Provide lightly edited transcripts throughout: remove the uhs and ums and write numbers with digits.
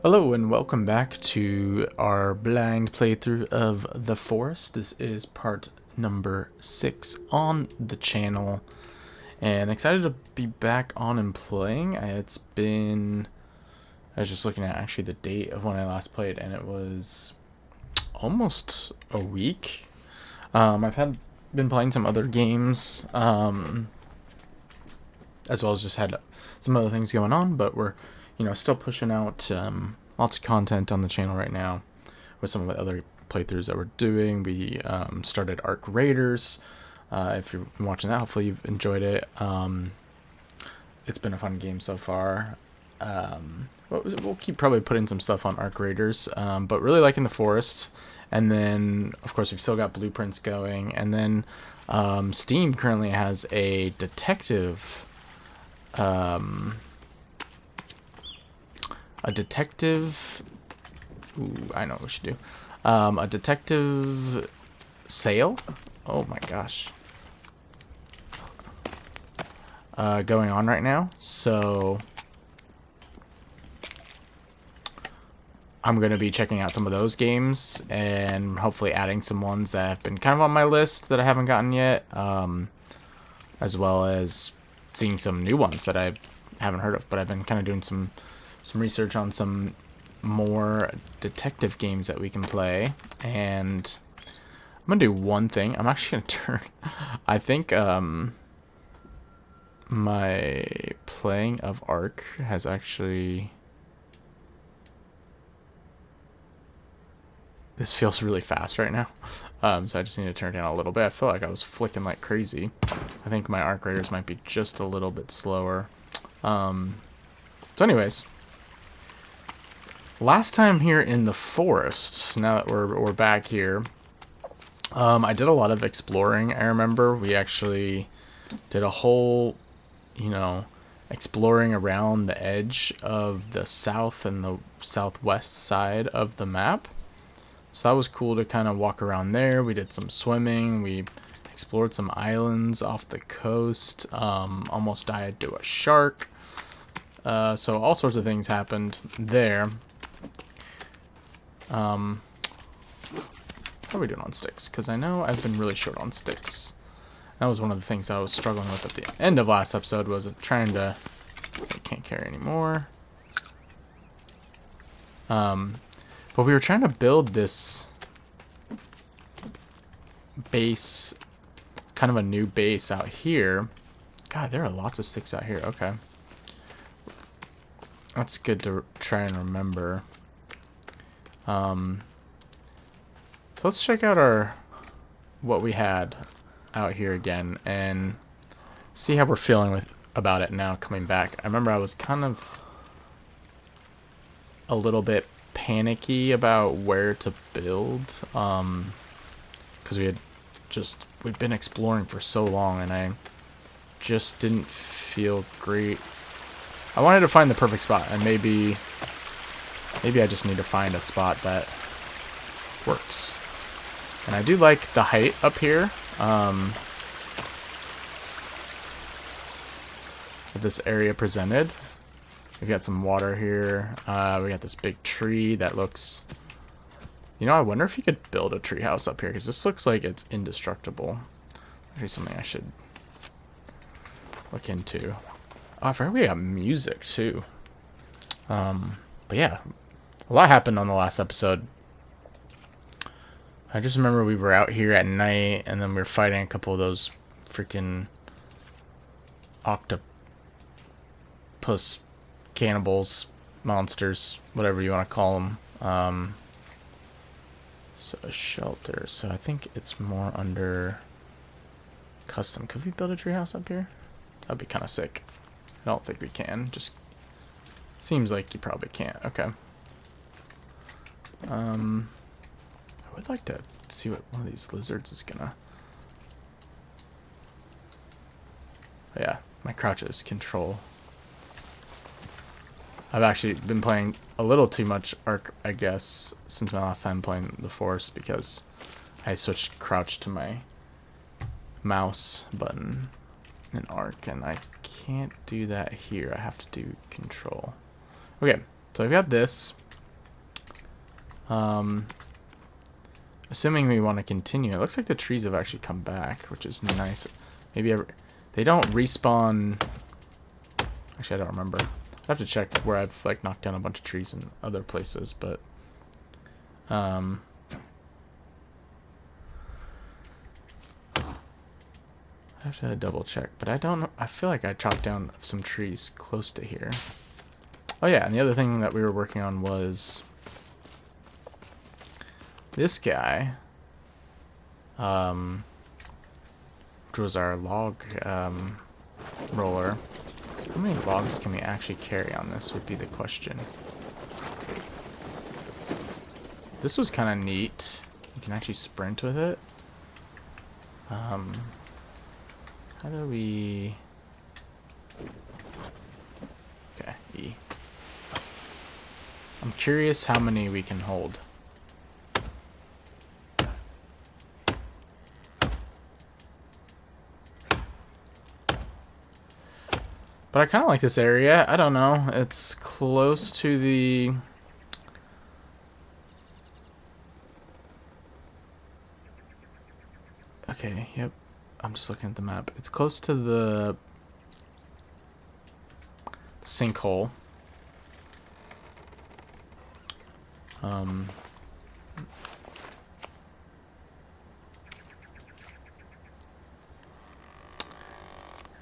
Hello and welcome back to our blind playthrough of The Forest. This is part number 6 on the channel, and excited to be back on and playing. I was just looking at actually the date of when I last played, and it was almost a week. Been playing some other games, as well as just had some other things going on, but we're still pushing out lots of content on the channel right now with some of the other playthroughs that we're doing. We started Arc Raiders. If you've been watching that, hopefully you've enjoyed it. It's been a fun game so far. But we'll keep probably putting some stuff on Arc Raiders, but really liking The Forest. And then, of course, we've still got Blueprints going. And then Steam currently has a detective... Ooh, I know what we should do. A detective sale? Oh my gosh. Going on right now. So I'm going to be checking out some of those games and hopefully adding some ones that have been kind of on my list that I haven't gotten yet. As well as seeing some new ones that I haven't heard of, but I've been kind of doing some research on some more detective games that we can play, and I'm gonna do one thing. I'm actually gonna turn I think my playing of Arc has actually, this feels really fast right now. So I just need to turn it down a little bit. I feel like I was flicking like crazy. I think my Arc Raiders might be just a little bit slower. So anyways, last time here in the forest, now that we're back here, I did a lot of exploring. I remember we actually did a whole, exploring around the edge of the south and the southwest side of the map. So that was cool to kind of walk around there. We did some swimming. We explored some islands off the coast. Almost died to a shark. So all sorts of things happened there. How are we doing on sticks? Because I know I've been really short on sticks. That was one of the things I was struggling with at the end of last episode, was trying to... I can't carry anymore. But we were trying to build this base, kind of a new base out here. God, there are lots of sticks out here. Okay. That's good to try and remember. So let's check out what we had out here again and see how we're feeling about it now coming back. I remember I was kind of a little bit panicky about where to build, because we'd been exploring for so long and I just didn't feel great. I wanted to find the perfect spot, and maybe I just need to find a spot that works. And I do like the height up here. This area presented. We've got some water here. We got this big tree that looks... I wonder if you could build a tree house up here, because this looks like it's indestructible. Actually, something I should look into. Oh, I forgot we got music too. But yeah, a lot happened on the last episode. I just remember we were out here at night, and then we were fighting a couple of those freaking octopus cannibals, monsters, whatever you want to call them. So a shelter. So I think it's more under custom. Could we build a treehouse up here? That'd be kind of sick. I don't think we can. Just seems like you probably can't. Okay. I would like to see what one of these lizards is gonna... Yeah, my crouch is control. I've actually been playing a little too much Arc, I guess, since my last time playing The Forest, because I switched crouch to my mouse button in Arc, and I can't do that here. I have to do control. Okay, so I've got this. Assuming we want to continue. It looks like the trees have actually come back, which is nice. Maybe they don't respawn. Actually, I don't remember. I have to check where I've like knocked down a bunch of trees in other places, but I have to double check. But I don't know. I feel like I chopped down some trees close to here. Oh yeah, and the other thing that we were working on was this guy, which was our log roller. How many logs can we actually carry on this would be the question. This was kind of neat. You can actually sprint with it. How do we... Okay, E. I'm curious how many we can hold. But I kind of like this area. I don't know. It's close to the... Okay, yep. I'm just looking at the map. It's close to the sinkhole.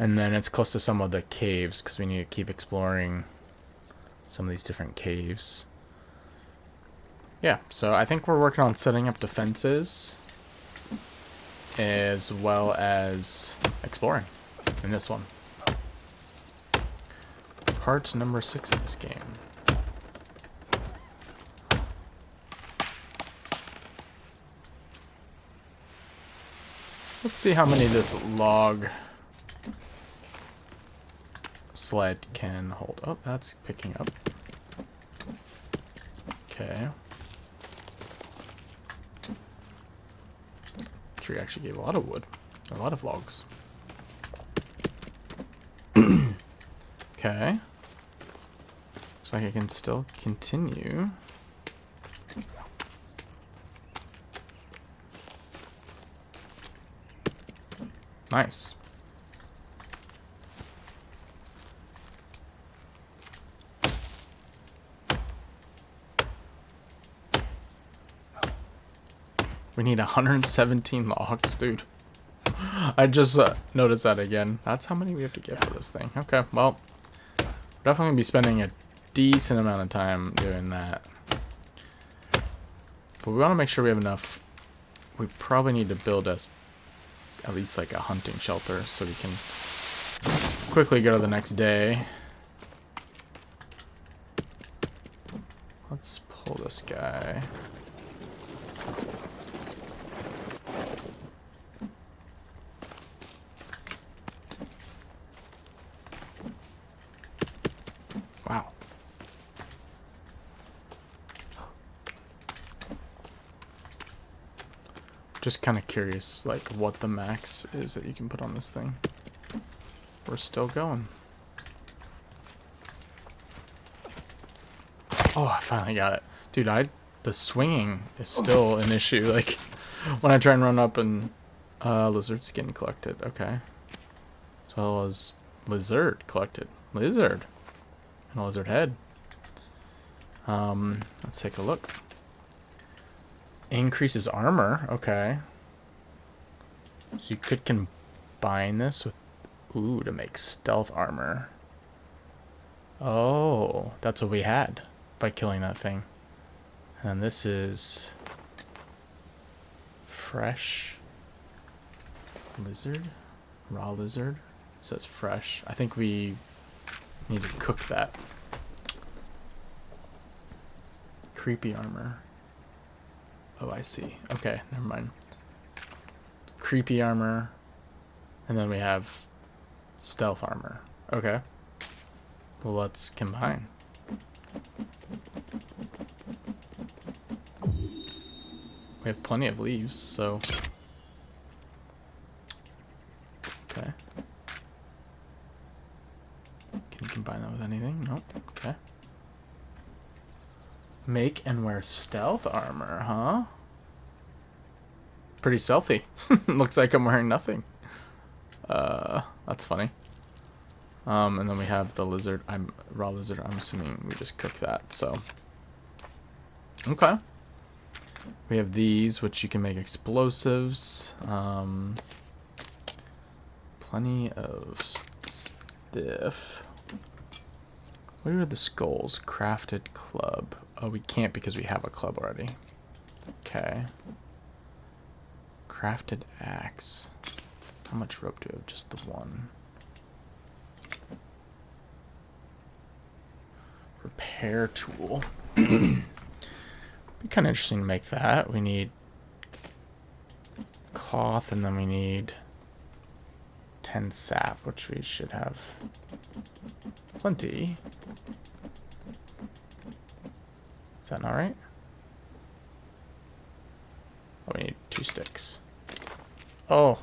And then it's close to some of the caves because we need to keep exploring some of these different caves. Yeah, so I think we're working on setting up defenses as well as exploring in this one. Part number 6 of this game. Let's see how many this log sled can hold. Oh, that's picking up. Okay. Tree actually gave a lot of wood. A lot of logs. Okay. Looks like I can still continue. Nice. We need 117 logs, dude. I just noticed that again. That's how many we have to get for this thing. Okay, well, we're definitely gonna be spending a decent amount of time doing that. But we want to make sure we have enough. We probably need to build us at least like a hunting shelter so we can quickly go to the next day. Let's pull this guy. Wow. Just kind of curious, like, what the max is that you can put on this thing. We're still going. Oh, I finally got it. Dude, the swinging is still an issue. Like, when I try and run up and... lizard skin collected. Okay. As well as lizard collected. Lizard. And a lizard head. Let's take a look. Increases armor. Okay. So you could combine this with... Ooh, to make stealth armor. Oh, that's what we had by killing that thing. And this is... fresh lizard? Raw lizard? It says fresh. I think we need to cook that. Creepy armor. Oh, I see. Okay, never mind. Creepy armor. And then we have stealth armor. Okay. Well, let's combine. We have plenty of leaves, so... Okay. Can you combine that with anything? Nope. Okay. Make and wear stealth armor, huh? Pretty stealthy. Looks like I'm wearing nothing. That's funny. And then we have the lizard. Raw lizard. I'm assuming we just cook that. So, okay. We have these, which you can make explosives. Plenty of stiff. What are the skulls? Crafted club. Oh, we can't because we have a club already. Okay. Crafted axe. How much rope do we have? Just the one. Repair tool. Be kind of interesting to make that. We need cloth, and then we need 10 sap, which we should have plenty. Is that not right? Oh, we need 2 sticks. Oh,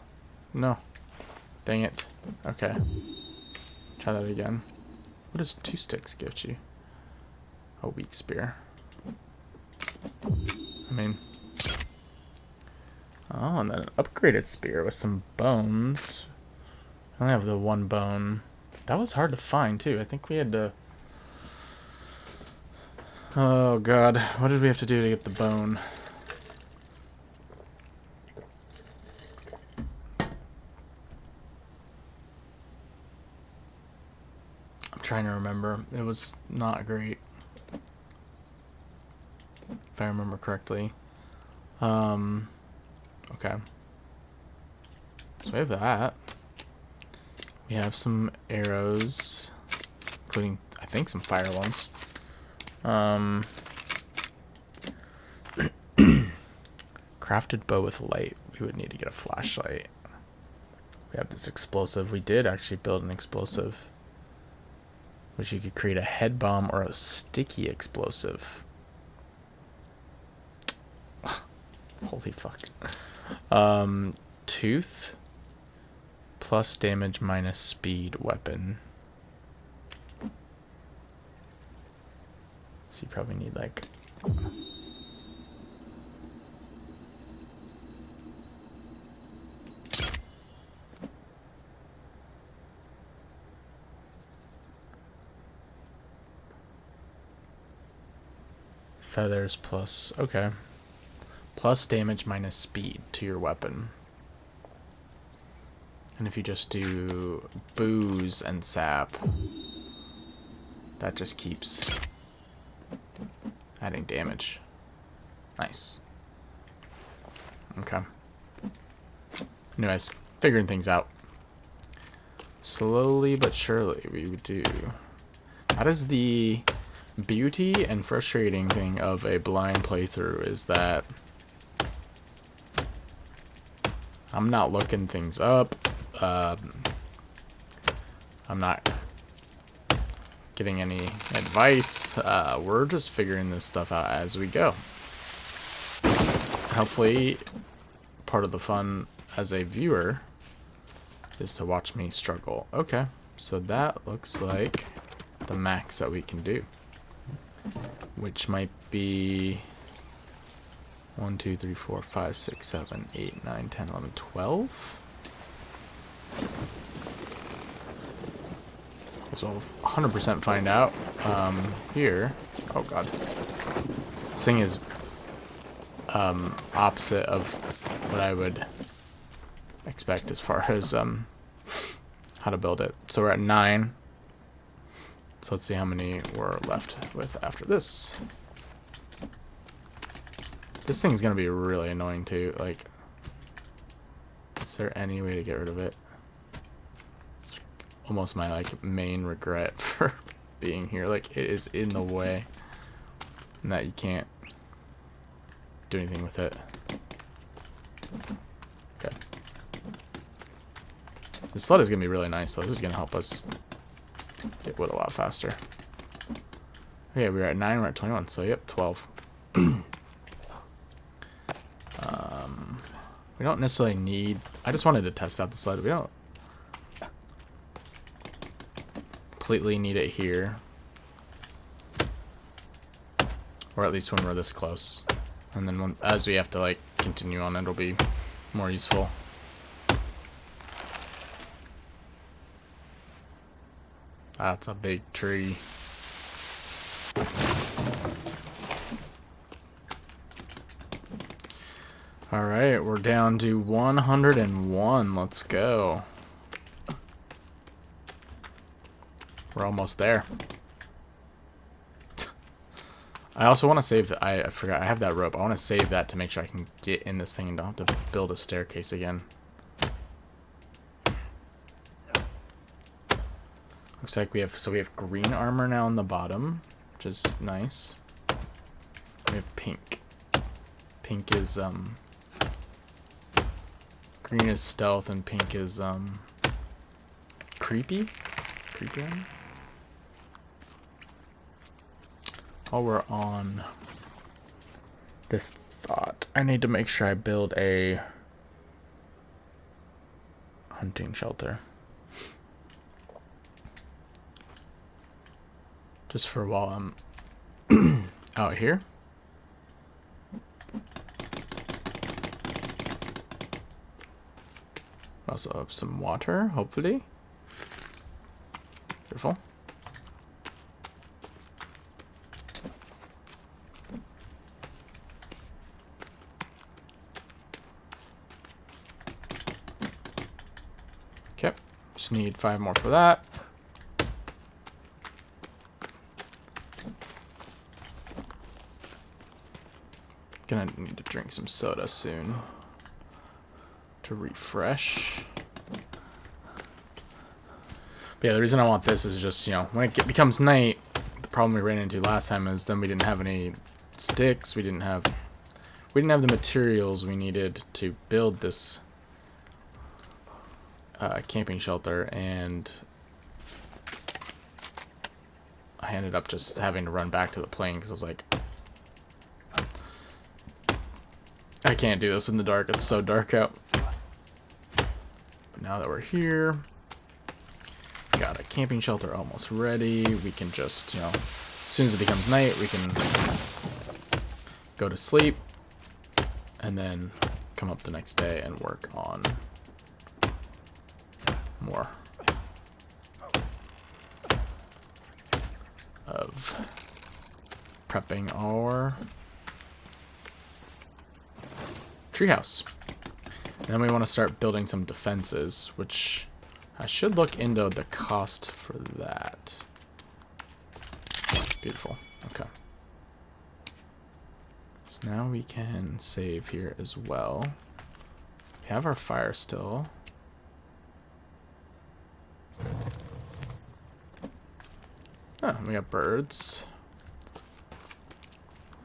no. Dang it. Okay. Try that again. What does 2 sticks give you? A weak spear. I mean... Oh, and then an upgraded spear with some bones. I only have the 1 bone. That was hard to find, too. I think we had to... Oh, God. What did we have to do to get the bone? I'm trying to remember. It was not great. If I remember correctly. Okay. So we have that. We have some arrows, including, I think, some fire ones. Crafted bow with light. We would need to get a flashlight. We have this explosive. We did actually build an explosive, which you could create a head bomb or a sticky explosive. Holy fuck. Tooth plus damage minus speed weapon. So you probably need like feathers plus, okay. Plus damage minus speed to your weapon. And if you just do booze and sap, that just keeps adding damage. Nice. Okay. Anyways, figuring things out. Slowly but surely we would do. That is the beauty and frustrating thing of a blind playthrough, is that I'm not looking things up. I'm not getting any advice. We're just figuring this stuff out as we go. Hopefully, part of the fun as a viewer is to watch me struggle. Okay, so that looks like the max that we can do, which might be 1, 2, 3, 4, 5, 6, 7, 8, 9, 10, 11, 12. So we'll 100% find out here. Oh god. This thing is opposite of what I would expect as far as how to build it. So we're at 9. So let's see how many we're left with after this. This thing's gonna be really annoying too. Like, is there any way to get rid of it? It's almost my like main regret for being here. Like, it is in the way, and that you can't do anything with it. Okay. This sled is gonna be really nice though. This is gonna help us get wood a lot faster. Okay, we're at 9. We're at 21. So yep, 12. We don't necessarily need... I just wanted to test out the sled. We don't completely need it here. Or at least when we're this close. And then as we have to, like, continue on, it'll be more useful. That's a big tree. Alright, we're down to 101. Let's go. We're almost there. I also want to save... I forgot, I have that rope. I want to save that to make sure I can get in this thing and don't have to build a staircase again. Looks like we have green armor now on the bottom, which is nice. We have pink. Pink is green is stealth and pink is creepy. Creepy armor. While we're on this thought, I need to make sure I build a hunting shelter. Just for while I'm out here. Also have some water, hopefully. Beautiful. Okay, just need 5 more for that. Gonna need to drink some soda soon to refresh. But yeah, the reason I want this is just, you know, when it becomes night, the problem we ran into last time is then we didn't have any sticks, we didn't have the materials we needed to build this camping shelter, and I ended up just having to run back to the plane because I was like, I can't do this in the dark, it's so dark out. But now that we're here, got a camping shelter almost ready. We can just, you know, as soon as it becomes night, we can go to sleep and then come up the next day and work on more of prepping our treehouse. Then we want to start building some defenses, which I should look into the cost for that. Beautiful. Okay. So now we can save here as well. We have our fire still. Oh, we got birds.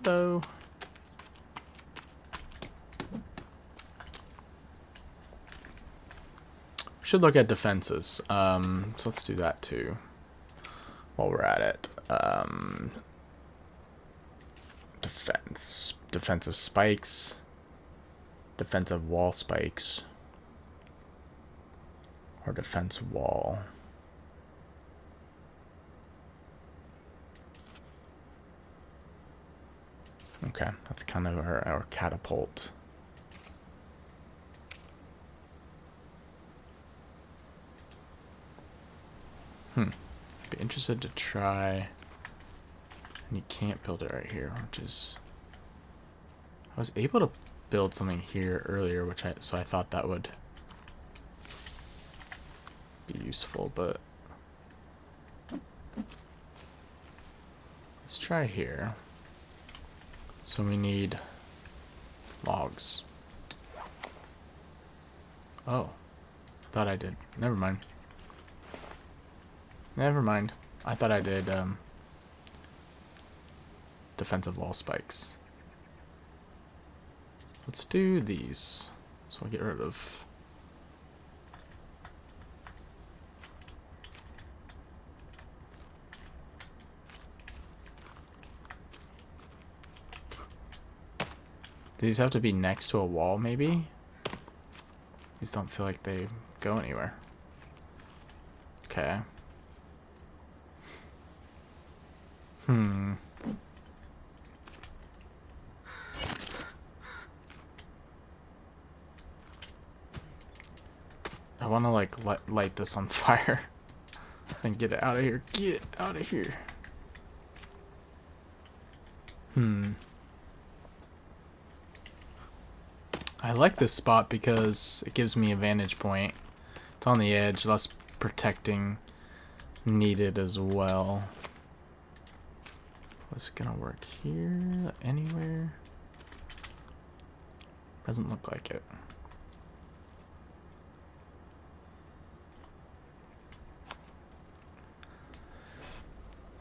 Hello. Should look at defenses. So let's do that too while we're at it. Defensive spikes, defensive wall spikes, or defense wall. Okay, that's kind of our catapult. Be interested to try, and you can't build it right here, which is, I was able to build something here earlier, which so I thought that would be useful, but let's try here. So we need logs. Oh, thought I did. Never mind. Never mind. I thought I did defensive wall spikes. Let's do these. So we'll get rid of... These have to be next to a wall, maybe? These don't feel like they go anywhere. Okay. want to like light this on fire and get it out of here. Get out of here. I like this spot because it gives me a vantage point. It's on the edge, less protecting needed as well. What's gonna work here? Anywhere? Doesn't look like it.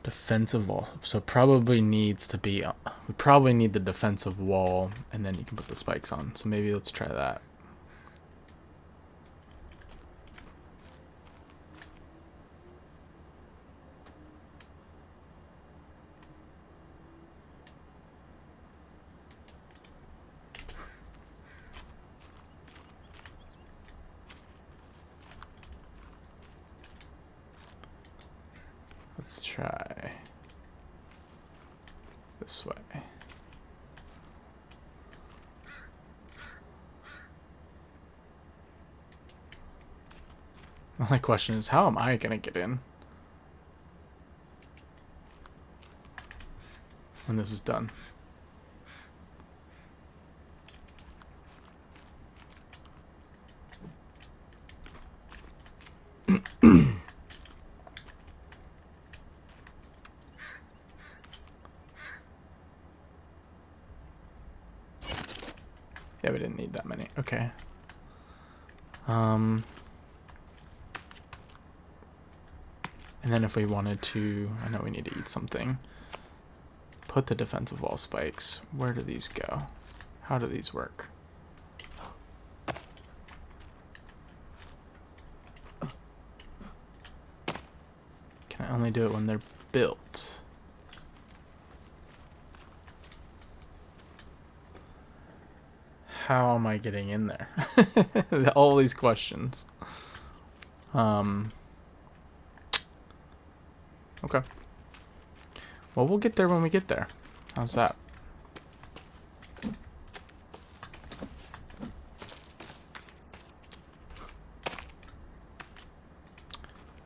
Defensive wall. So probably needs to be... we probably need the defensive wall, and then you can put the spikes on. So maybe let's try that. Let's try this way. The only question is, how am I gonna get in when this is done? Yeah, we didn't need that many. Okay. And then if we wanted to, I know we need to eat something. Put the defensive wall spikes. Where do these go? How do these work? Can I only do it when they're built? How am I getting in there? All these questions. Okay. Well, we'll get there when we get there. How's that? I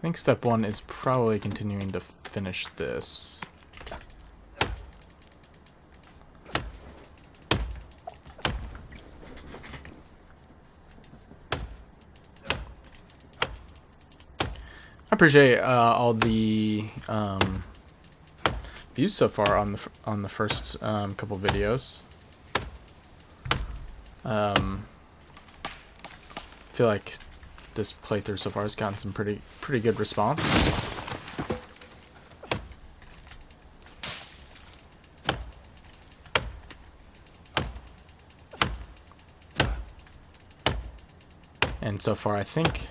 think step one is probably continuing to finish this. I appreciate all the views so far on the first couple videos. I feel like this playthrough so far has gotten some pretty good response. And so far, I think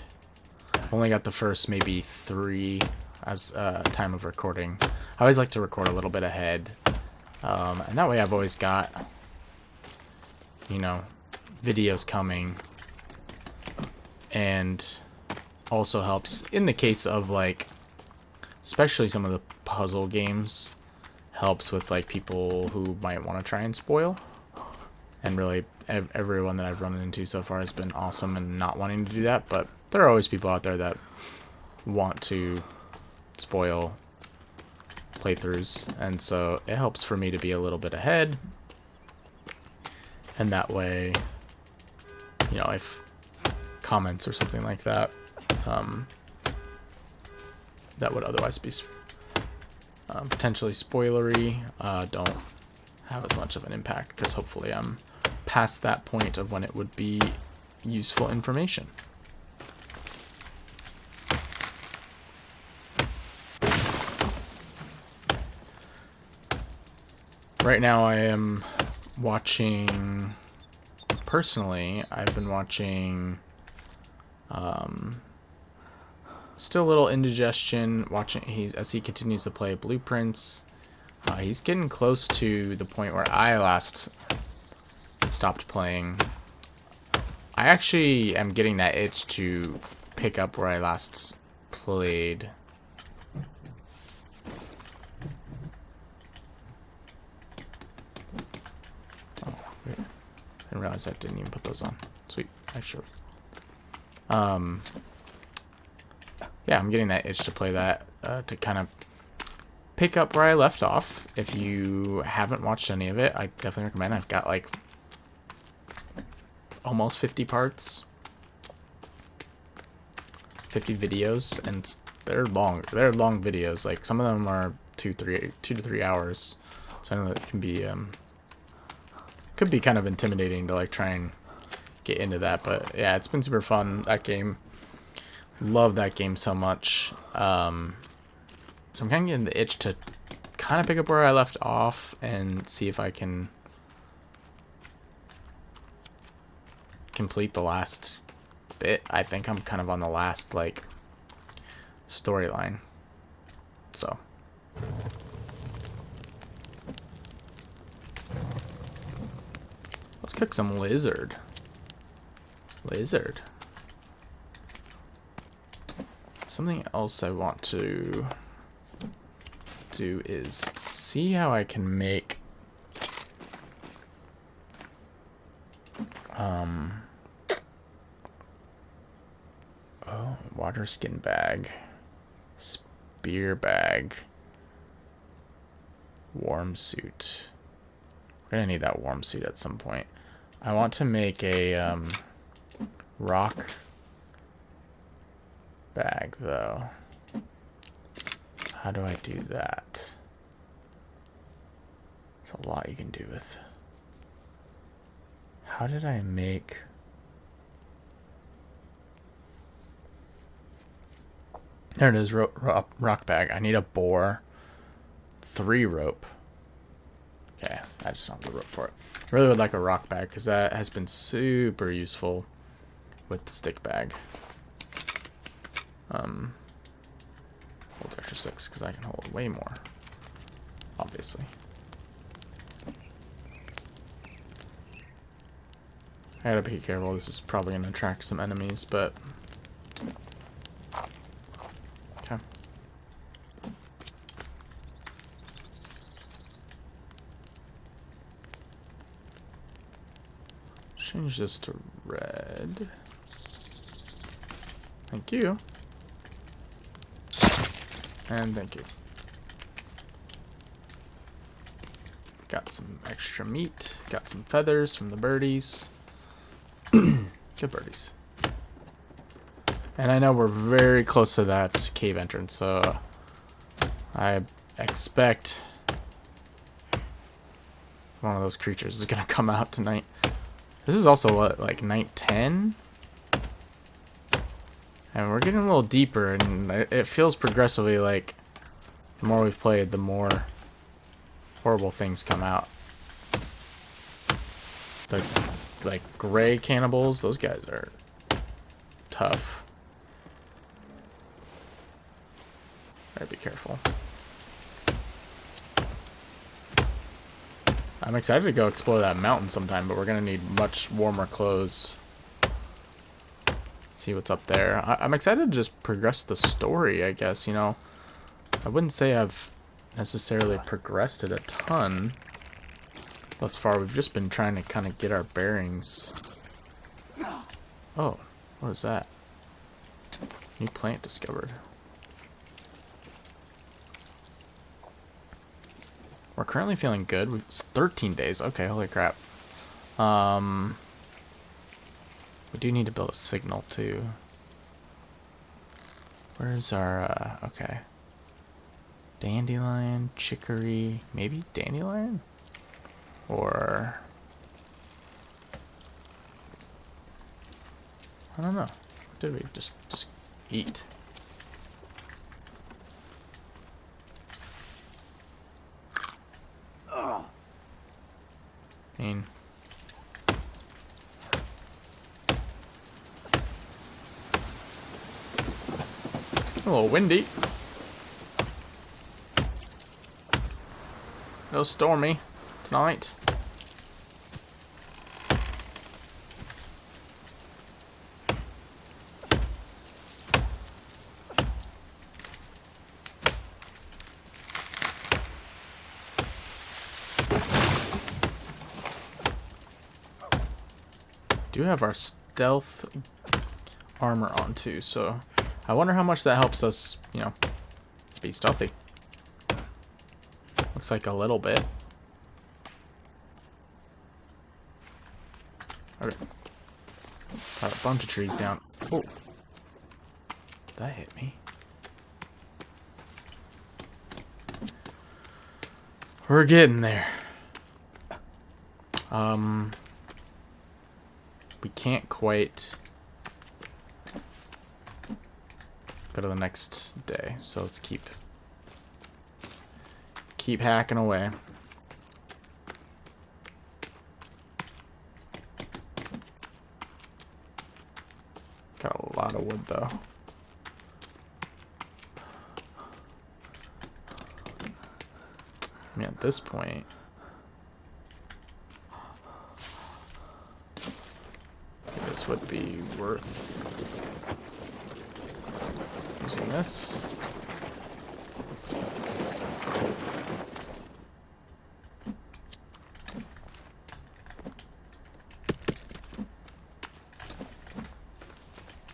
I've only got the first maybe 3 as time of recording. I always like to record a little bit ahead, and that way I've always got, you know, videos coming, and also helps in the case of like, especially some of the puzzle games, helps with like people who might want to try and spoil. And really, everyone that I've run into so far has been awesome and not wanting to do that, but there are always people out there that want to spoil playthroughs, and so it helps for me to be a little bit ahead, and that way, you know, if comments or something like that that would otherwise be potentially spoilery don't have as much of an impact, because hopefully I'm past that point of when it would be useful information. Right now I am watching, personally, I've been watching still a little indigestion, watching as he continues to play Blueprints. He's getting close to the point where I last stopped playing. I actually am getting that itch to pick up where I last played. Oh, wait. I didn't realize I didn't even put those on. Sweet. I should. Yeah, I'm getting that itch to play that, to kind of pick up where I left off. If you haven't watched any of it, I definitely recommend. I've got like almost 50 parts, 50 videos, and they're long. They're long videos. Like some of them are 2 to 3 hours. So I know that can be could be kind of intimidating to like try and get into that, but yeah, it's been super fun. That game, love that game so much. So I'm kind of getting the itch to kind of pick up where I left off and see if I can complete the last bit. I think I'm kind of on the last like storyline. So let's cook some lizard. Something else I want to do is see how I can make water skin bag, spear bag, warm suit. We're gonna need that warm suit at some point. I want to make a rock bag though. How do I do that? There's a lot you can do with. How did I make? There it is, rock bag. I need a boar, 3 rope. Okay, I just don't have the rope for it. I really would like a rock bag because that has been super useful with the stick bag. Hold extra 6 because I can hold way more, obviously. I gotta be careful. This is probably gonna attract some enemies, but okay. Change this to red. Thank you. And thank you. Got some extra meat. Got some feathers from the birdies. Good birdies. And I know we're very close to that cave entrance, so I expect one of those creatures is gonna come out tonight. This is also what, like night 10? And we're getting a little deeper, and it feels progressively like the more we've played, the more horrible things come out. The like gray cannibals, those guys are tough. Better be careful. I'm excited to go explore that mountain sometime, but we're gonna need much warmer clothes. See what's up there. I'm excited to just progress the story, I guess, you know. I wouldn't say I've necessarily progressed it a ton thus far. We've just been trying to kind of get our bearings. Oh, what is that? New plant discovered. We're currently feeling good. It's 13 days. Okay, holy crap. We do need to build a signal too. Where's our, okay. Dandelion, chicory, maybe dandelion? Or, I don't know. What did we just eat? I mean, it's getting a little windy. No stormy tonight. Do have our stealth armor on too, so I wonder how much that helps us, you know, be stealthy. Looks like a little bit. Okay. Got a bunch of trees down. Oh. That hit me. We're getting there. We can't quite go to the next day, so let's keep hacking away. Got a lot of wood though. I mean, at this point, this would be worth using this.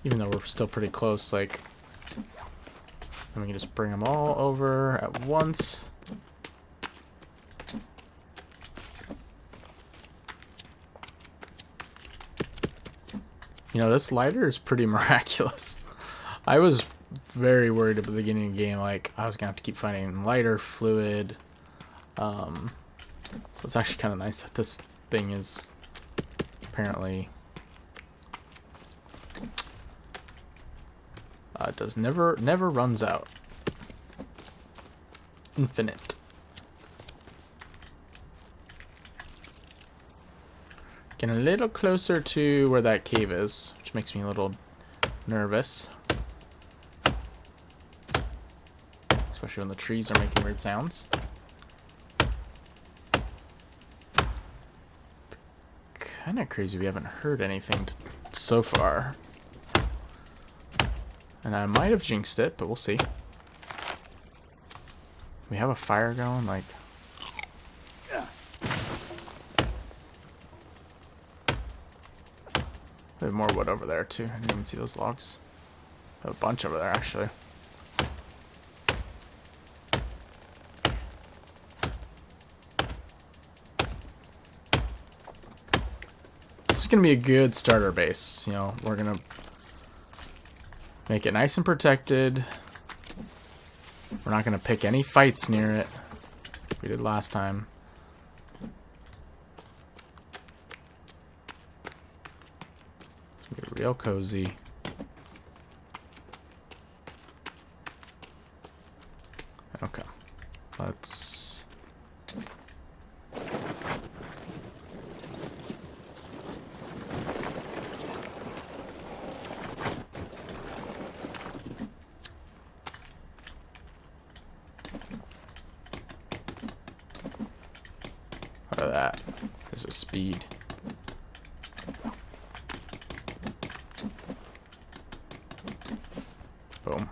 Even though we're still pretty close, like, then we can just bring them all over at once. You know, this lighter is pretty miraculous. I was very worried at the beginning of the game, like, I was gonna have to keep finding lighter, fluid. So it's actually kind of nice that this thing is apparently does never runs out. Infinite. Getting a little closer to where that cave is, which makes me a little nervous. Especially when the trees are making weird sounds. It's kind of crazy we haven't heard anything so far. And I might have jinxed it, but we'll see. We have a fire going, like... We have more wood over there too. I didn't even see those logs. I have a bunch over there actually. This is gonna be a good starter base. You know, we're gonna make it nice and protected. We're not gonna pick any fights near it. We did last time. Real cozy. Okay, let's... Look at that. This is speed. Boom.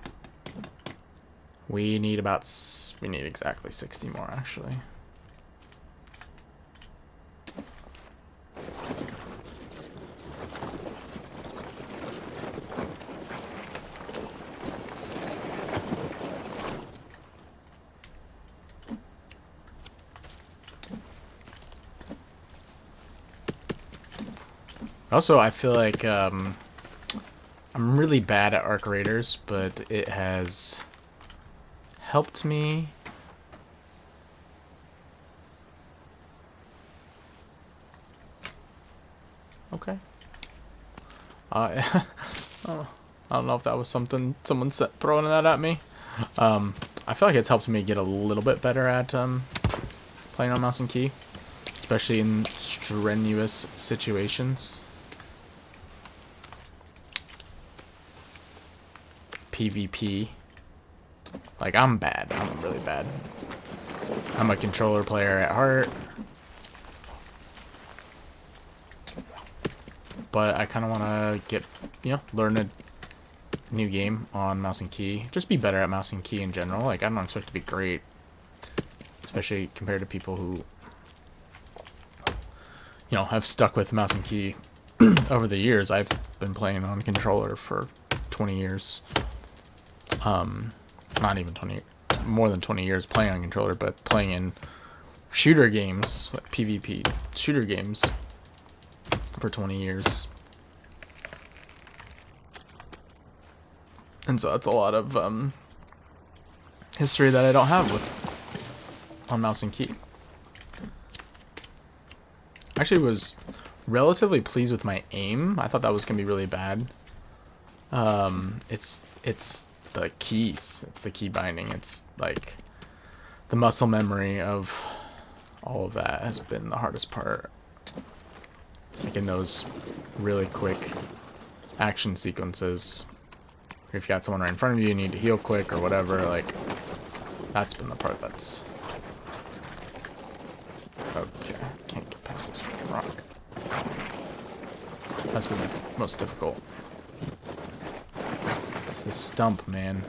We need exactly 60 more, actually. Also, I feel like, I'm really bad at Arc Raiders, but it has helped me. Okay. I don't know if that was someone throwing that at me. I feel like it's helped me get a little bit better at playing on mouse and key, especially in strenuous situations. PvP. Like, I'm bad. I'm really bad. I'm a controller player at heart. But I kind of want to get, you know, learn a new game on mouse and key. Just be better at mouse and key in general. Like, I don't expect to be great. Especially compared to people who, you know, have stuck with mouse and key over the years, I've been playing on controller for 20 years. Not even 20, more than 20 years playing on controller, but playing in shooter games, like PvP shooter games, for 20 years. And so that's a lot of history that I don't have with on mouse and key. Actually was relatively pleased with my aim. I thought that was gonna be really bad. It's the keys. It's the key binding. It's like the muscle memory of all of that has been the hardest part. Like in those really quick action sequences, if you got someone right in front of you, you need to heal quick or whatever, like that's been the part that's okay. Can't get past this freaking rock. That's been the most difficult. It's the stump, man.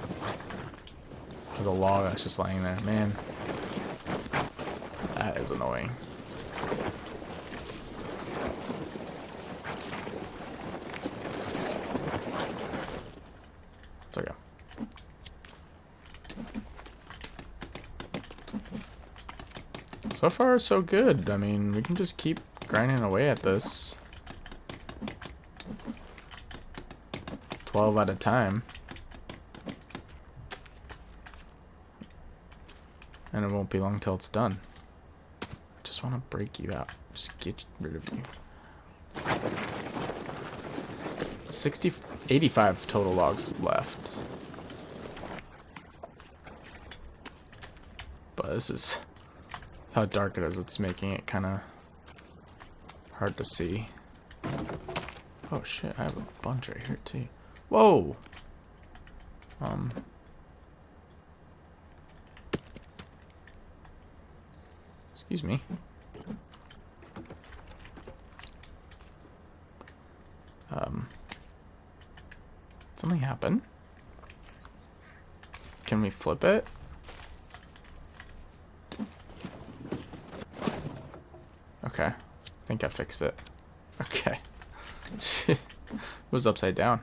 Or the log that's just laying there, man. That is annoying. It's okay. So far, so good. I mean, we can just keep grinding away at this. 12 at a time. And it won't be long till it's done. I just want to break you out. Just get rid of you. 85 total logs left. But this is how dark it is. It's making it kind of hard to see. Oh shit, I have a bunch right here too. Whoa! Excuse me. Something happened. Can we flip it? Okay. I think I fixed it. Okay. It was upside down.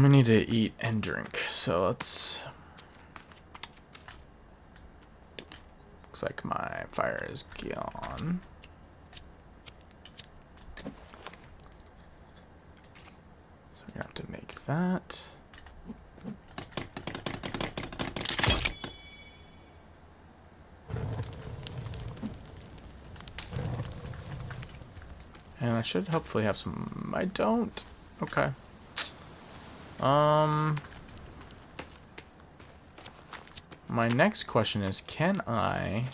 We need to eat and drink, so let's... Looks like my fire is gone. So we're gonna have to make that. And I should hopefully have some... I don't. Okay. My next question is, can I...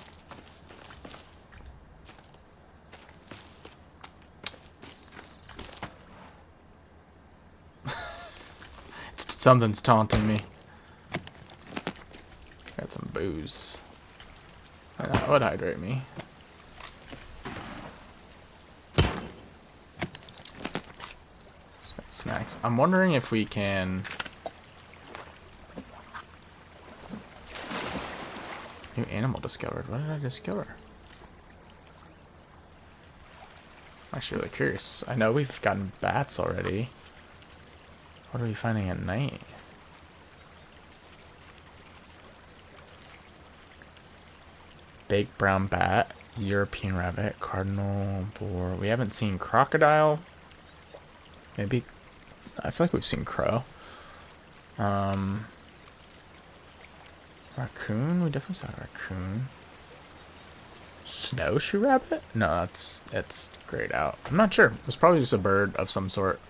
Something's taunting me. Got some booze. That would hydrate me. Got snacks. I'm wondering if we can... New animal discovered. What did I discover? I'm actually really curious. I know we've gotten bats already. What are we finding at night? Big brown bat, European rabbit, cardinal boar. We haven't seen crocodile. Maybe. I feel like we've seen crow. Raccoon? We definitely saw a raccoon. Snowshoe rabbit? No, it's grayed out. I'm not sure. It was probably just a bird of some sort.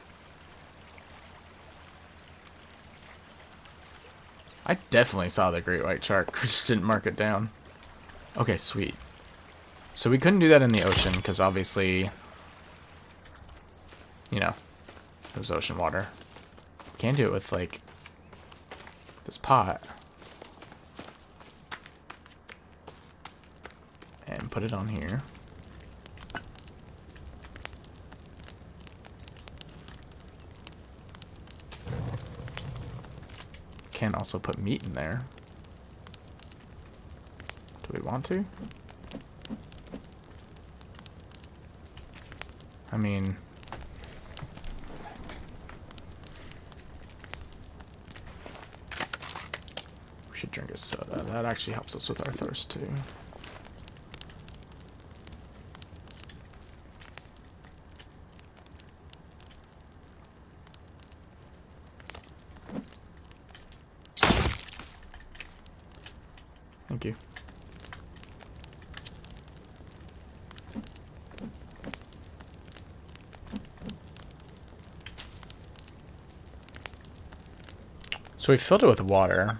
I definitely saw the great white shark. We just didn't mark it down. Okay, sweet. So we couldn't do that in the ocean because obviously, you know, it was ocean water. Can do it with like this pot. And put it on here. can also put meat in there. Do we want to? I mean... we should drink a soda. That actually helps us with our thirst, too. Thank you. So we filled it with water.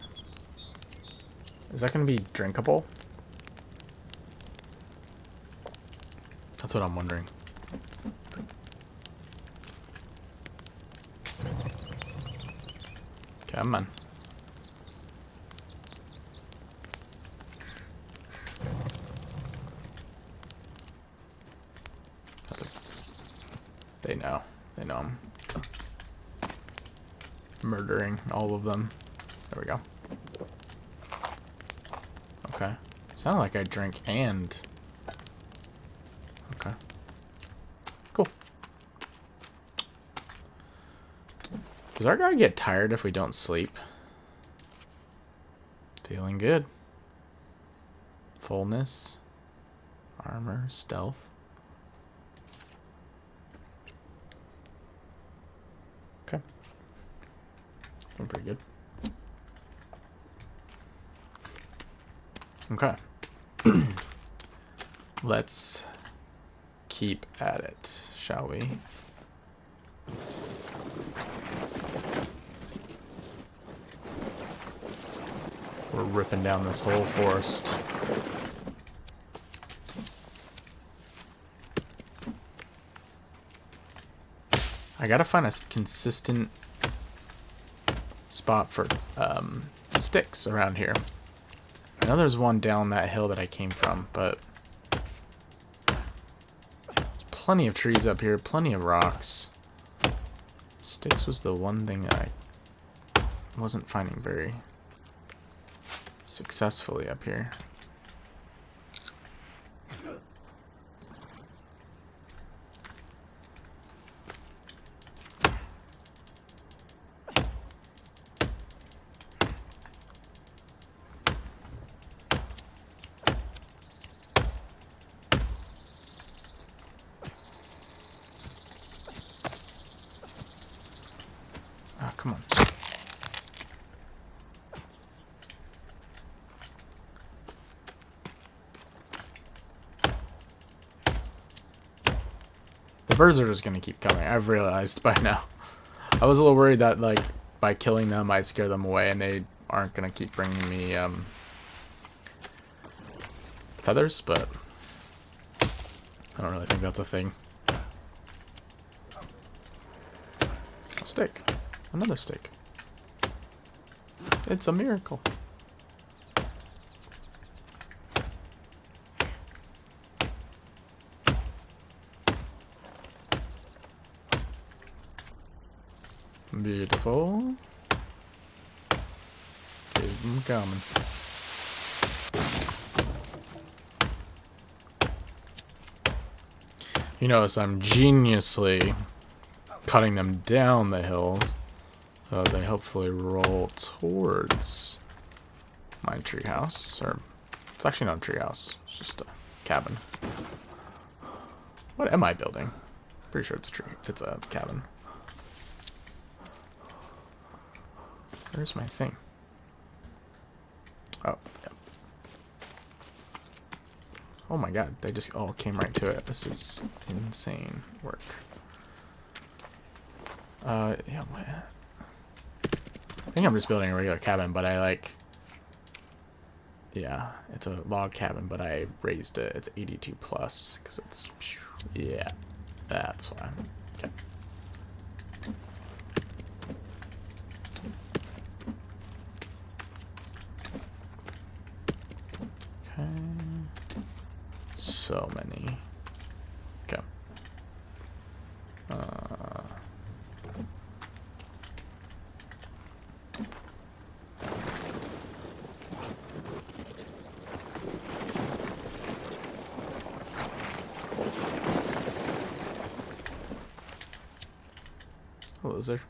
Is that going to be drinkable? That's what I'm wondering. Come on. That's a... They know. They know I'm murdering all of them. There we go. Okay. Sounded like I drink and... Okay. Cool. Does our guy get tired if we don't sleep? Feeling good. Fullness. Armor. Stealth. Okay. Doing pretty good. Okay. Let's keep at it, shall we? We're ripping down this whole forest. I gotta find a consistent spot for sticks around here. I know there's one down that hill that I came from, but there's plenty of trees up here, plenty of rocks. Sticks was the one thing that I wasn't finding very successfully up here. Ah, come on. The birds are just gonna keep coming. I've realized by now. I was a little worried that, like, by killing them, I'd scare them away, and they aren't gonna keep bringing me feathers, but I don't really think that's a thing. A steak. Another steak. It's a miracle. Beautiful. Keep them coming. You notice I'm geniusly cutting them down the hill so they hopefully roll towards my treehouse. Or it's actually not a treehouse, it's just a cabin. What am I building? Pretty sure it's a tree. It's a cabin. Where's my thing? Oh, yeah. Oh my god, they just all came right to it. This is insane work. Yeah, what? I think I'm just building a regular cabin, but I like... Yeah, it's a log cabin, but I raised it. It's 82 plus, because it's... Yeah, that's why. Okay. So many. Okay. lizard.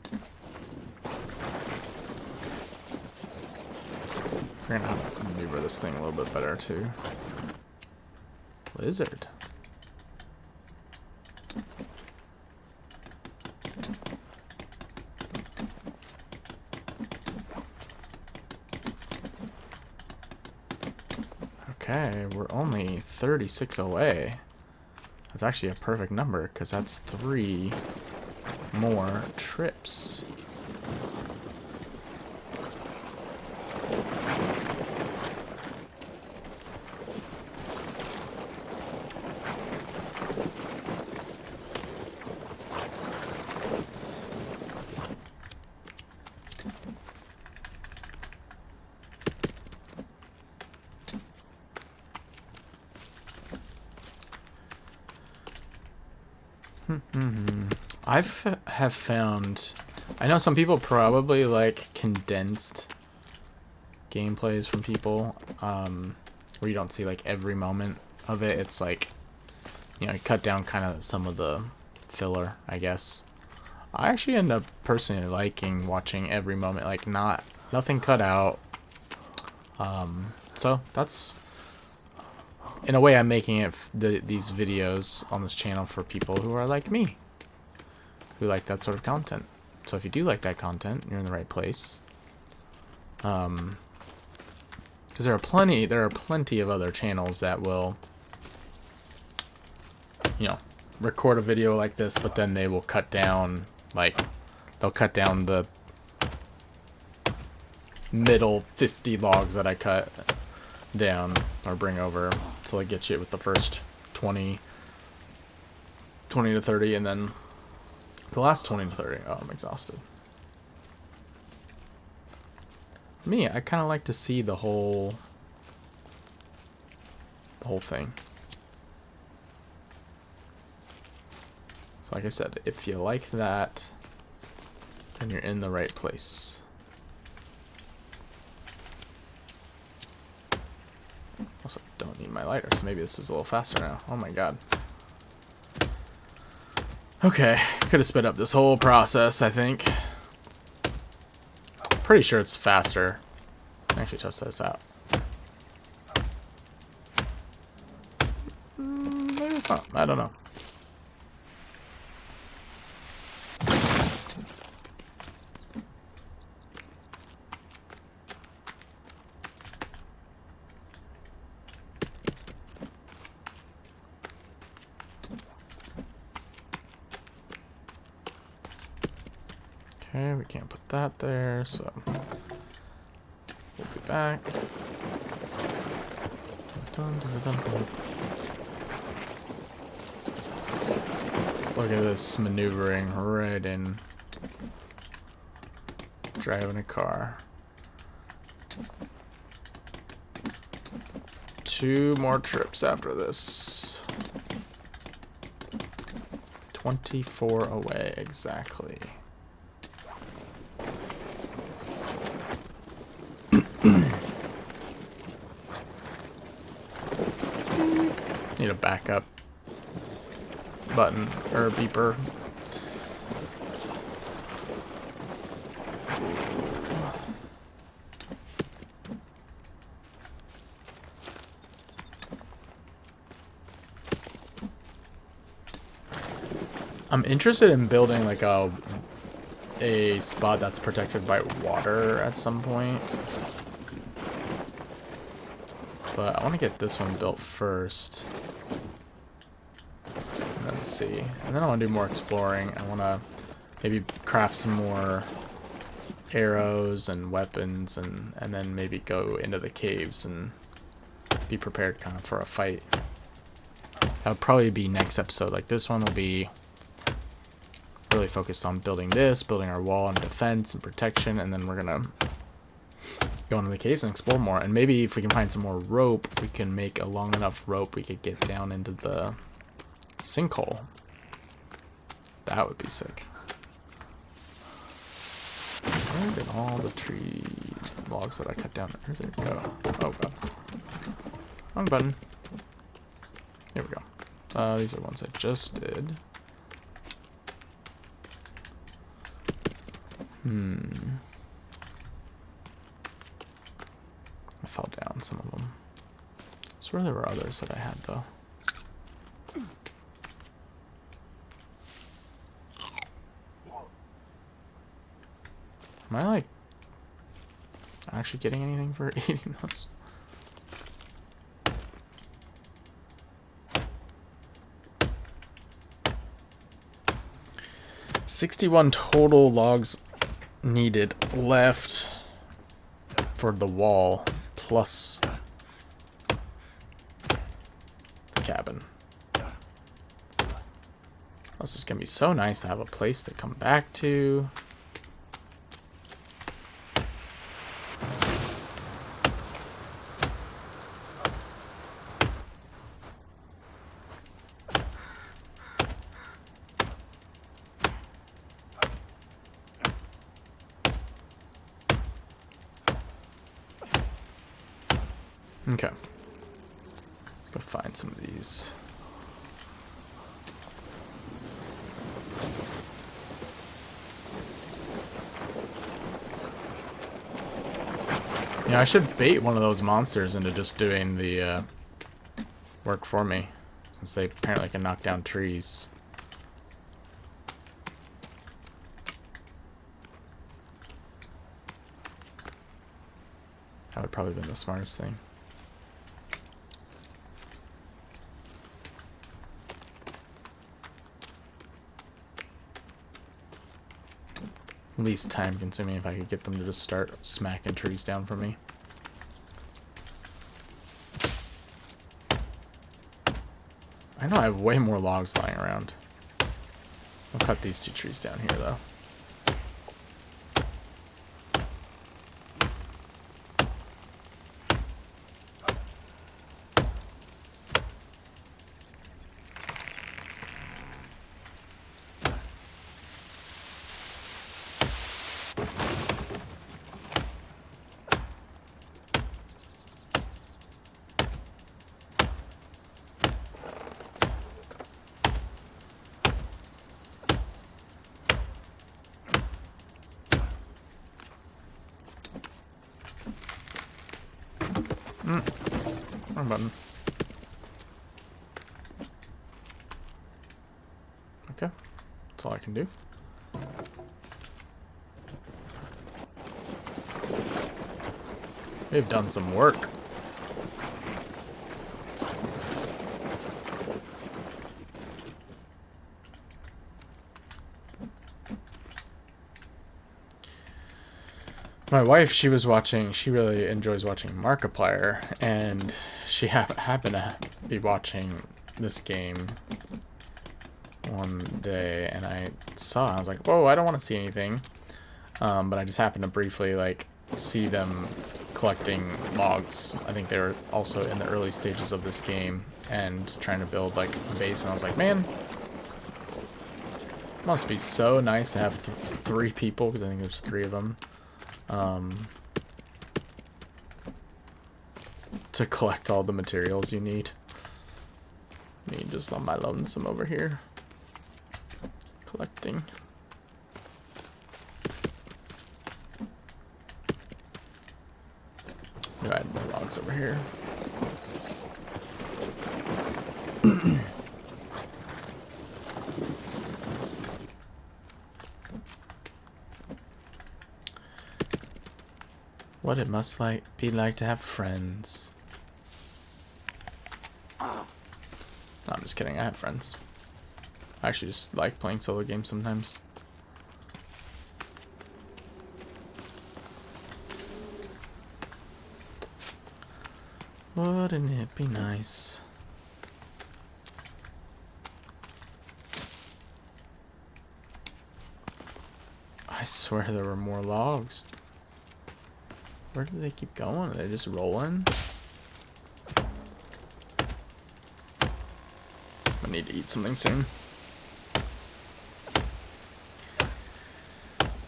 We're gonna have to maneuver this thing a little bit better too. Lizard. Okay, we're only 36 away. That's actually a perfect number because that's 3 more trips. Have found, I know some people probably like condensed gameplays from people, where you don't see like every moment of it. It's like, you know, you cut down kind of some of the filler, I guess. I actually end up personally liking watching every moment, like nothing cut out. So that's, in a way, I'm making it these videos on this channel for people who are like me, who like that sort of content. So if you do like that content, you're in the right place. Because there are plenty of other channels that will, you know, record a video like this, but then they will cut down, like, they'll cut down the middle 50 logs that I cut down or bring over till I get you with the first 20 to 30, and then the last 20 to 30. Oh, I'm exhausted. Me, I kind of like to see the whole thing. So like I said, if you like that, then you're in the right place. Also, don't need my lighter, so maybe this is a little faster now. Oh my god. Okay, could have sped up this whole process, I think. Pretty sure it's faster. Actually, test this out. Maybe it's not. I don't know. Okay, we can't put that there, so we'll be back. Look at this maneuvering right in. Driving a car. 2 more trips after this. 24 away exactly. Need a backup button or beeper. I'm interested in building like a spot that's protected by water at some point. But I want to get this one built first. And then see. And then I want to do more exploring. I want to maybe craft some more arrows and weapons, and then maybe go into the caves and be prepared kind of for a fight. That would probably be next episode. Like this one will be really focused on building this, building our wall and defense and protection, and then we're gonna go into the caves and explore more. And maybe if we can find some more rope, we can make a long enough rope we could get down into the sinkhole. That would be sick. Where did all the tree logs that I cut down? Where did it go? Oh god. Wrong button. Here we go. These are ones I just did. I fell down some of them. I swear there were others that I had though. Am I like actually getting anything for eating those? $61 total logs needed left for the wall plus the cabin. This is gonna be so nice to have a place to come back to. Okay. Let's go find some of these. Yeah, I should bait one of those monsters into just doing the work for me, since they apparently can knock down trees. That would probably have been the smartest thing. Least time consuming if I could get them to just start smacking trees down for me. I know I have way more logs lying around. I'll cut these 2 trees down here though. Wrong button. Okay, that's all I can do. They've done some work. My wife, she really enjoys watching Markiplier, and she happened to be watching this game one day, and I was like, whoa, I don't want to see anything. But I just happened to briefly, like, see them collecting logs. I think they were also in the early stages of this game, and trying to build, like, a base, and I was like, man, it must be so nice to have 3 people, because I think there's 3 of them. To collect all the materials you need. Me just on my lonesome over here. Collecting. Maybe I had more logs over here. What it must be like to have friends. No, I'm just kidding. I have friends. I actually just like playing solo games sometimes. Wouldn't it be nice? I swear there were more logs. Where do they keep going? Are they just rolling? I need to eat something soon.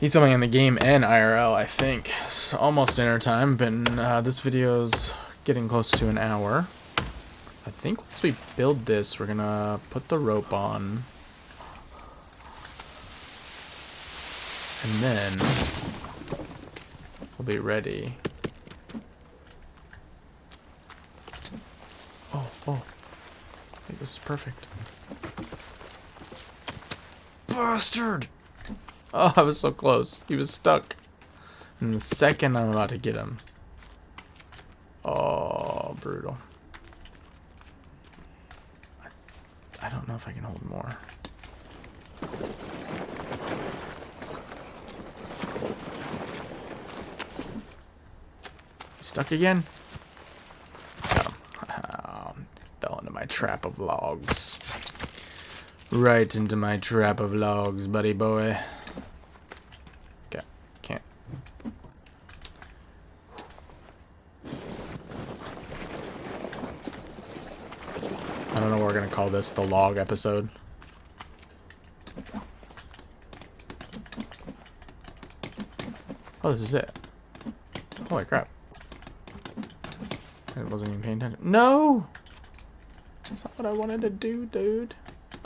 Eat something in the game and IRL, I think. It's almost dinner time, but this video's getting close to an hour. I think once we build this, we're gonna put the rope on. And then we'll be ready. Oh, I think this is perfect. Bastard! Oh, I was so close. He was stuck. And the second I'm about to get him. Oh, brutal. I don't know if I can hold more. Stuck again? Oh, fell into my trap of logs. Right into my trap of logs, buddy boy. Okay, can't. I don't know what we're gonna call this, the log episode. Oh, this is it. Holy crap. I wasn't even paying attention. No! That's not what I wanted to do, dude.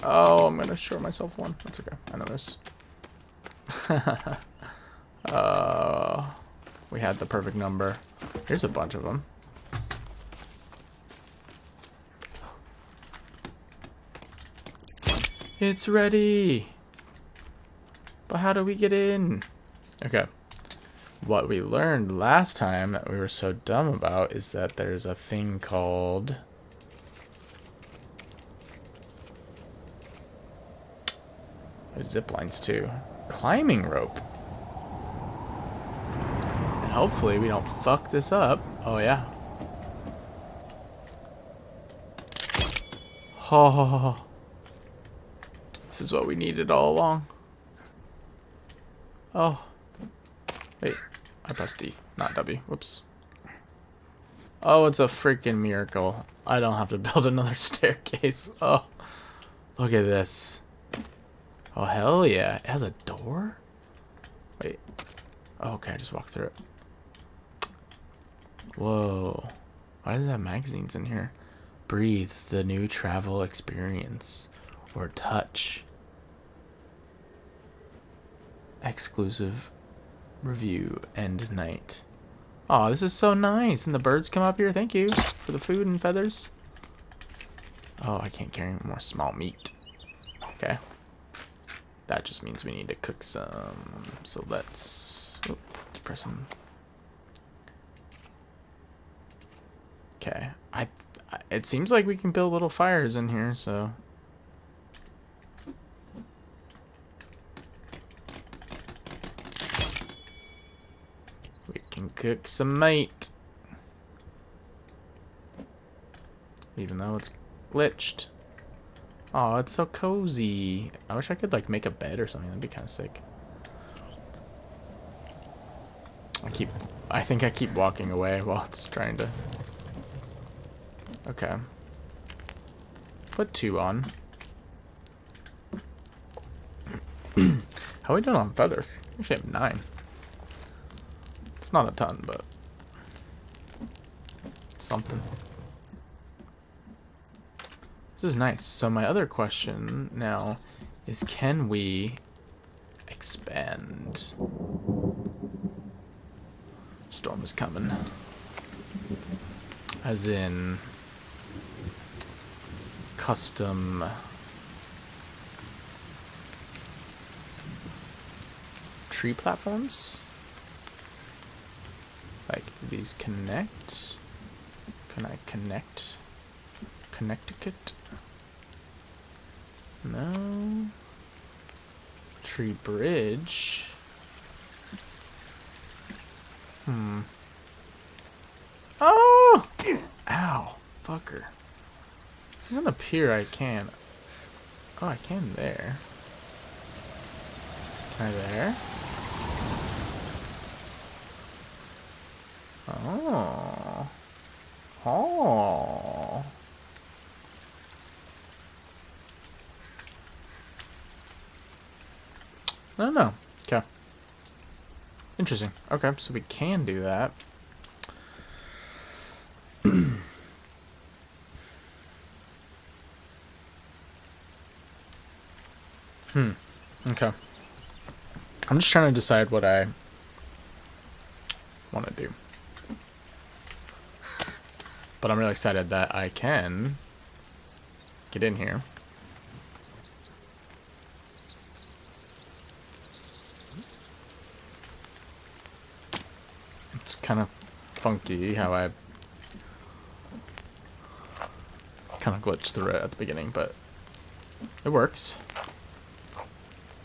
Oh, I'm gonna short myself one. That's okay. I know this. We had the perfect number. Here's a bunch of them. It's ready! But how do we get in? Okay. What we learned last time that we were so dumb about is that there's a thing called... There's zip lines too. Climbing rope. And hopefully we don't fuck this up. Oh yeah. Oh. This is what we needed all along. Oh. Wait. I pressed D, not W. Whoops. Oh, it's a freaking miracle. I don't have to build another staircase. Oh. Look at this. Oh, hell yeah. It has a door? Wait. Oh, okay, I just walked through it. Whoa. Why does it have magazines in here? Breathe the new travel experience. Or touch. Exclusive review end night. Oh, this is so nice. And the birds come up here. Thank you for the food and feathers. Oh, I can't carry more small meat. Okay. That just means we need to cook some. So let's press them. Okay. It seems like we can build little fires in here, so. We can cook some meat. Even though it's glitched. Oh, it's so cozy. I wish I could like make a bed or something. That'd be kind of sick. I think I keep walking away while it's trying to. Okay. Put 2 on. How are we doing on feathers? We actually have 9. It's not a ton, but something. This is nice. So my other question now is, can we expand? Storm is coming. As in custom tree platforms? Like, do these connect? Can I connect? Connecticut? No. Tree bridge. Oh! Ow. Fucker. Even up here I can. Oh, I can there. Can I there? Oh. Oh. I don't know. Okay. Interesting. Okay, so we can do that. Okay. I'm just trying to decide what I want to do. But I'm really excited that I can get in here. It's kind of funky how I kind of glitched through it at the beginning, but it works.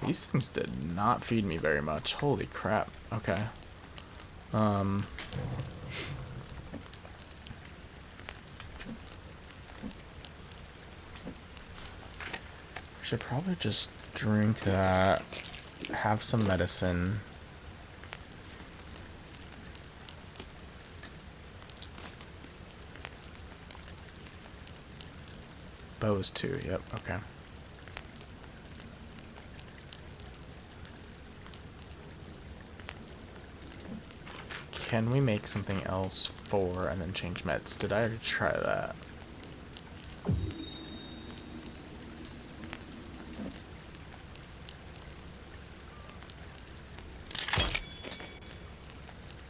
These things did not feed me very much. Holy crap. Okay. Should probably just drink that, have some medicine. Bows too, yep, okay. Can we make something else for and then change meds? Did I already try that?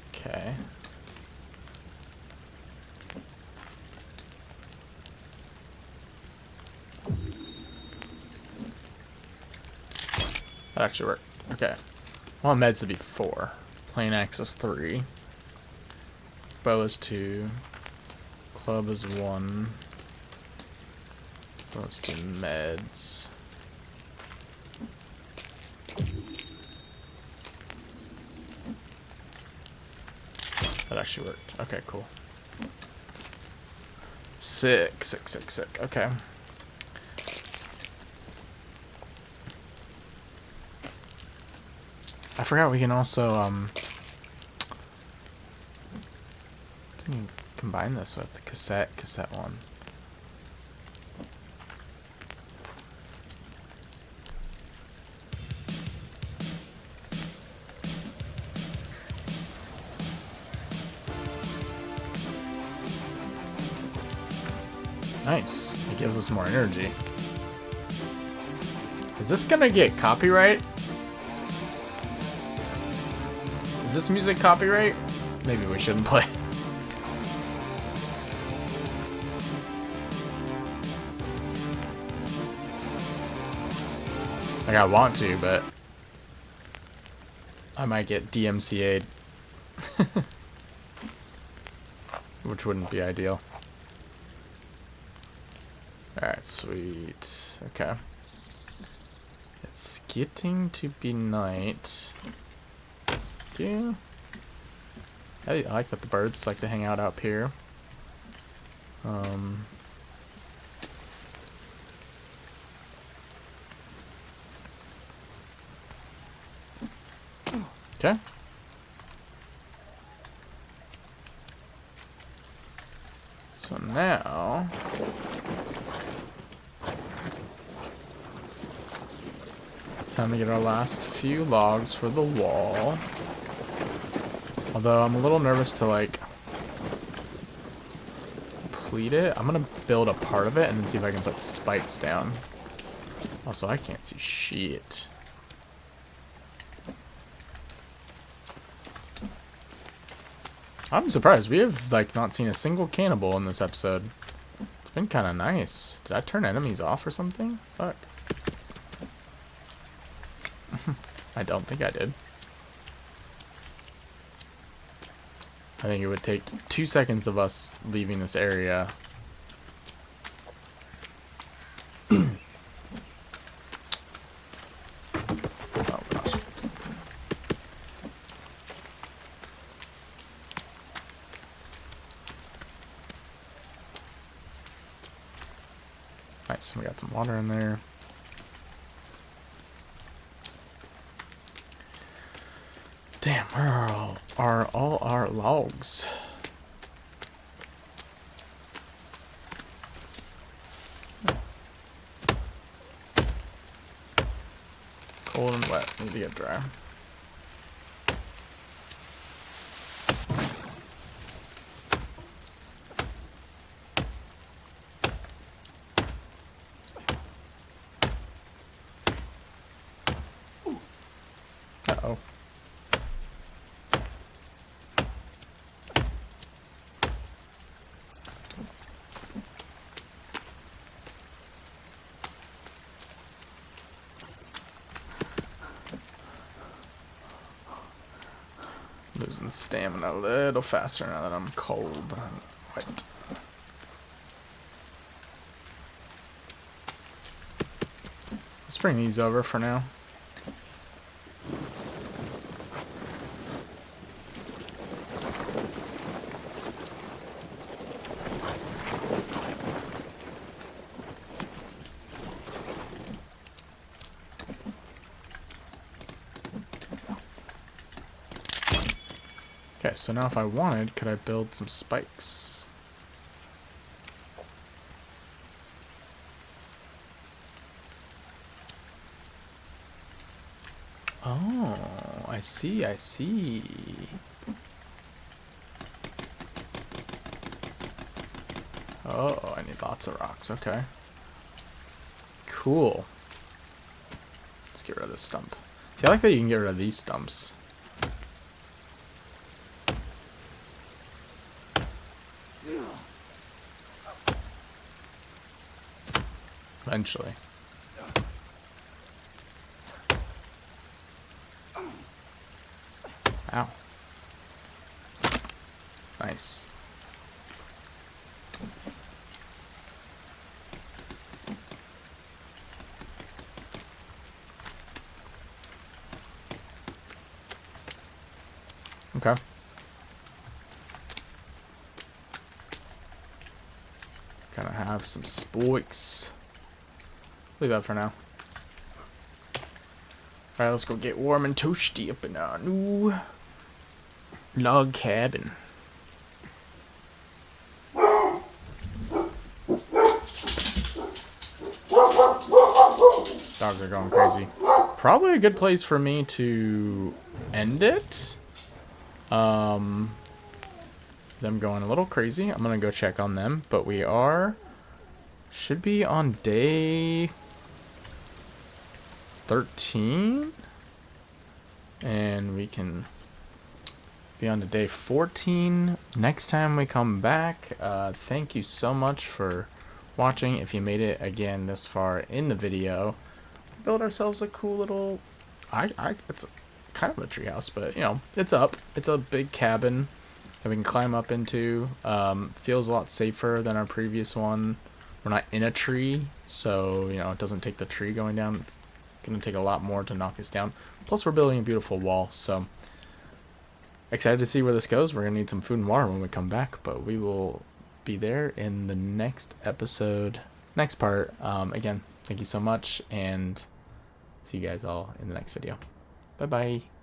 Okay. That actually worked. Okay. I want meds to be 4. Plain access 3. Bow is 2. Club is 1. So let's do meds. That actually worked. Okay, cool. Sick. Okay. I forgot we can also, can you combine this with cassette 1. Nice. It gives us more energy. Is this gonna get copyright? Is this music copyright? Maybe we shouldn't play. Like, I want to, but I might get DMCA'd. Which wouldn't be ideal. Alright, sweet. Okay. It's getting to be night. Yeah. I like that the birds like to hang out up here. Okay. So now it's time to get our last few logs for the wall. Although I'm a little nervous to like complete it. I'm gonna build a part of it and then see if I can put spikes down. Also, I can't see shit. I'm surprised. We have like not seen a single cannibal in this episode. It's been kind of nice. Did I turn enemies off or something? Fuck. I don't think I did. I think it would take 2 seconds of us leaving this area. Oh gosh. Nice, we got some water in there. Damn, where are all our logs? Cold and wet, need to get dry. Uh-oh. losing stamina a little faster now that I'm cold and wet. Let's bring these over for now. Okay, so now if I wanted, could I build some spikes? Oh, I see, I see. Oh, I need lots of rocks, okay. Cool. Let's get rid of this stump. See, I like that you can get rid of these stumps. Eventually. Ow. Nice. Okay. Gonna have some spikes. Leave that for now. Alright, let's go get warm and toasty up in our new log cabin. Dogs are going crazy. Probably a good place for me to end it. Them going a little crazy. I'm gonna go check on them, but we should be on day 13, and we can be on to day 14 next time we come back. Thank you so much for watching. If you made it again this far in the video, we built ourselves a cool little it's kind of a treehouse, but you know, it's a big cabin that we can climb up into. Feels a lot safer than our previous one. We're not in a tree, so you know, it doesn't take the tree going down. It's gonna take a lot more to knock us down. Plus we're building a beautiful wall, so excited to see where this goes. We're gonna need some food and water when we come back, but we will be there in the next episode, next part. Again, thank you so much, and see you guys all in the next video. Bye bye.